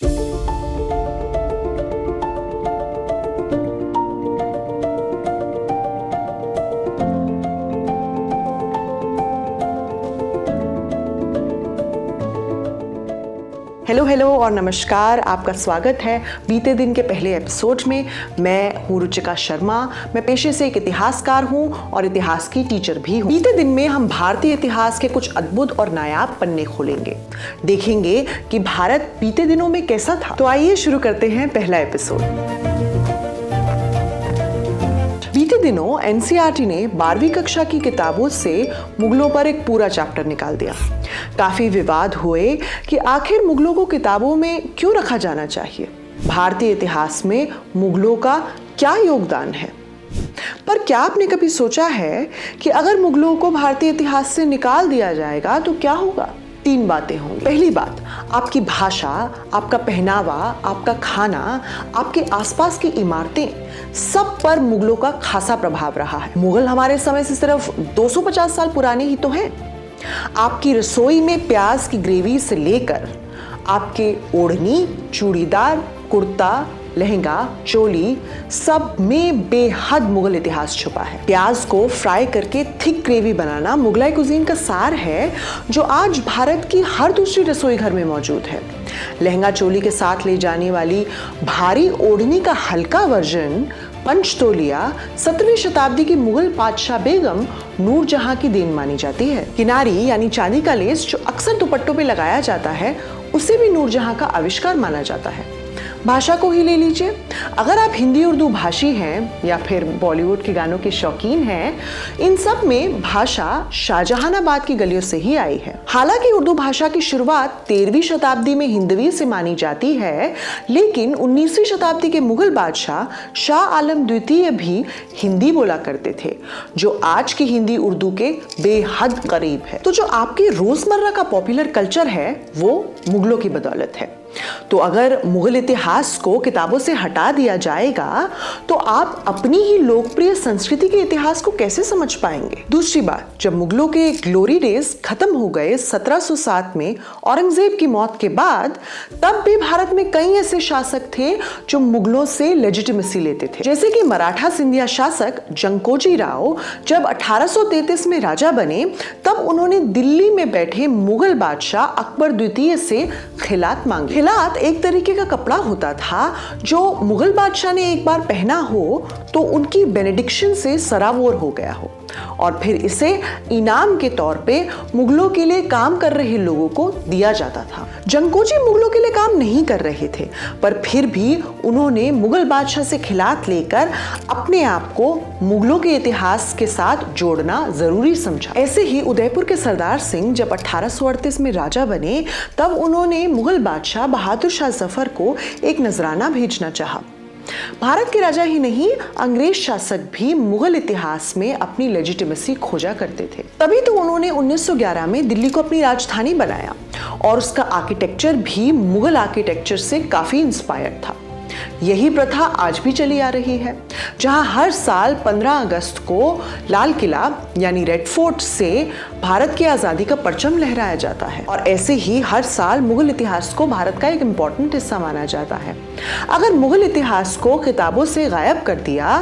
Hello hello और नमस्कार, आपका स्वागत है बीते दिन के पहले एपिसोड में। मैं हूँ रुचिका शर्मा। मैं पेशे से एक इतिहासकार हूँ और इतिहास की टीचर भी हूँ। बीते दिन में हम भारतीय इतिहास के कुछ अद्भुत और नायाब पन्ने खोलेंगे, देखेंगे कि भारत बीते दिनों में कैसा था। तो आइए शुरू करते हैं पहला एपिसोड। बीते दिनों एनसीईआरटी ने 12वीं कक्षा की किताबों से मुगलों पर एक पूरा चैप्टर निकाल दिया। काफी विवाद हुए कि आखिर मुगलों को किताबों में क्यों रखा जाना चाहिए, भारतीय इतिहास में मुगलों का क्या योगदान है। पर क्या आपने कभी सोचा है कि अगर मुगलों को भारतीय इतिहास से निकाल दिया जाएगा तो क्या होगा? 3 बातें होंगी। पहली बात, आपकी भाषा, आपका पहनावा, आपका खाना, आपके आसपास की इमारतें, सब पर मुगलों का खासा प्रभाव रहा है। मुगल हमारे समय से सिर्फ 250 साल पुराने ही तो हैं। आपकी रसोई में प्याज की ग्रेवी से लेकर आपके ओढ़नी, चूड़ीदार, कुर्ता, लहंगा, चोली, सब में बेहद मुगल इतिहास छुपा है। प्याज को फ्राई करके थिक ग्रेवी बनाना मुगलाई कुजीन का सार है, जो आज भारत की हर दूसरी रसोई घर में मौजूद है। लहंगा चोली के साथ ले जाने वाली भारी ओढ़नी का हल्का वर्जन पंचतोलिया 17वीं शताब्दी की मुगल बादशाह बेगम नूरजहां की देन मानी जाती है। किनारी यानी चांदी का लेस जो अक्सर दुपट्टों पे लगाया जाता है, उसे भी नूरजहां का आविष्कार माना जाता है। भाषा को ही ले लीजिए, अगर आप हिंदी उर्दू भाषी हैं या फिर बॉलीवुड के गानों के शौकीन हैं, इन सब में भाषा शाहजहानाबाद की गलियों से ही आई है। हालांकि उर्दू भाषा की शुरुआत 13वीं शताब्दी में हिंदवी से मानी जाती है, लेकिन 19वीं शताब्दी के मुगल बादशाह शाह आलम द्वितीय भी हिंदी बोला करते थे, जो आज की हिंदी उर्दू के बेहद करीब है। तो जो आपके रोजमर्रा का पॉपुलर कल्चर है, वो मुगलों की बदौलत है। तो अगर मुगल इतिहास को किताबों से हटा दिया जाएगा तो आप अपनी ही लोकप्रिय संस्कृति के इतिहास को कैसे समझ पाएंगे? दूसरी बात, जब मुगलों के ग्लोरी डेज खत्म हो गए 1707 में औरंगजेब की मौत के बाद, तब भी भारत में कई ऐसे शासक थे जो मुगलों से लेजिटिमेसी लेते थे। जैसे कि मराठा सिंधिया शासक जंकोजी राव जब 1833 में राजा बने, तब उन्होंने दिल्ली में बैठे मुगल बादशाह अकबर द्वितीय से खिलात मांगी। खिलात एक तरीके का कपड़ा होता था जो मुगल बादशाह ने एक बार पहना हो तो उनकी बेनेडिक्शन से सराबोर हो गया हो, और फिर इसे इनाम के तौर पे मुगलों के लिए काम कर रहे लोगों को दिया जाता था। जंकोजी मुगलों के लिए काम नहीं कर रहे थे, पर फिर भी उन्होंने मुगल बादशाह से खिलात लेकर अपने आप को मुगलों के इतिहास के साथ जोड़ना जरूरी समझा। ऐसे ही उदयपुर के सरदार सिंह जब 1838 में राजा बने, तब उन्होंने मुगल बादशाह बहादुर शाह जफर को एक नजराना भेजना चाहा। भारत के राजा ही नहीं, अंग्रेज शासक भी मुगल इतिहास में अपनी लेजिटिमेसी खोजा करते थे। तभी तो उन्होंने 1911 में दिल्ली को अपनी राजधानी बनाया, और उसका आर्किटेक्चर भी मुगल आर्किटेक्चर से काफी इंस्पायर्ड था। यही प्रथा आज भी चली आ रही है, जहां हर साल 15 अगस्त को लाल किला यानी रेड फोर्ट से भारत की आजादी का परचम लहराया जाता है, और ऐसे ही हर साल मुगल इतिहास को भारत का एक इम्पॉर्टेंट हिस्सा माना जाता है। अगर मुगल इतिहास को किताबों से गायब कर दिया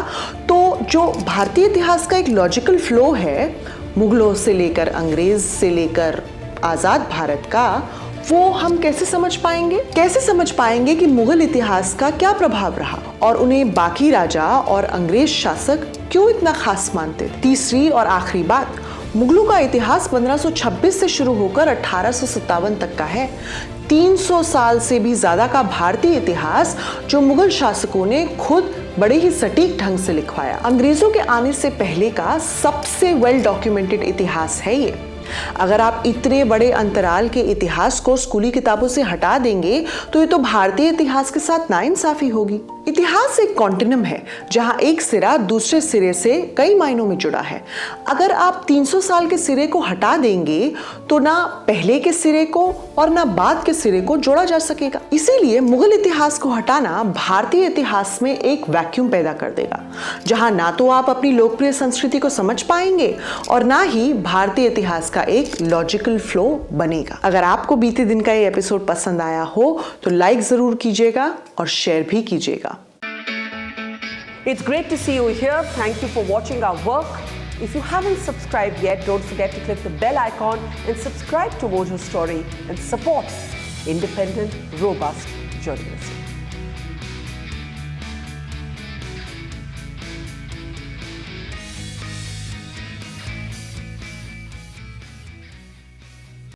तो जो भारतीय इतिहास का एक लॉजिकल फ्लो है, मुगलों से लेकर अंग्रेज से लेकर आजाद भारत का, वो हम कैसे समझ पाएंगे? कैसे समझ पाएंगे कि मुगल इतिहास का क्या प्रभाव रहा और उन्हें बाकी राजा और अंग्रेज शासक क्यों इतना खास मानते थे? तीसरी और आखिरी बात, मुगलों का इतिहास 1526 से शुरू होकर 1857 तक का है। 300 साल से भी ज्यादा का भारतीय इतिहास जो मुगल शासकों ने खुद बड़े ही सटीक ढंग से लिखवाया। अंग्रेजों के आने से पहले का सबसे वेल डॉक्यूमेंटेड इतिहास है ये। अगर आप इतने बड़े अंतराल के इतिहास को स्कूली किताबों से हटा देंगे तो ये तो भारतीय इतिहास के साथ नाइंसाफी होगी। इतिहास एक कॉन्टिनम है जहां एक सिरा दूसरे सिरे से कई मायनों में जुड़ा है। अगर आप 300 साल के सिरे को हटा देंगे तो ना पहले के सिरे को और ना बाद के सिरे को जोड़ा जा सकेगा। इसीलिए मुगल इतिहास को हटाना भारतीय इतिहास में एक वैक्यूम पैदा कर देगा, जहां ना तो आप अपनी लोकप्रिय संस्कृति को समझ पाएंगे और ना ही भारतीय इतिहास इसका एक लॉजिकल फ्लो बनेगा। अगर आपको बीते दिन का ये एपिसोड पसंद आया हो तो लाइक जरूर कीजिएगा और शेयर भी कीजिएगा। It's great to see you here. Thank you for watching our work. If you haven't subscribed yet, don't forget to click the bell icon and subscribe to Mojo Story and support independent, robust journalism.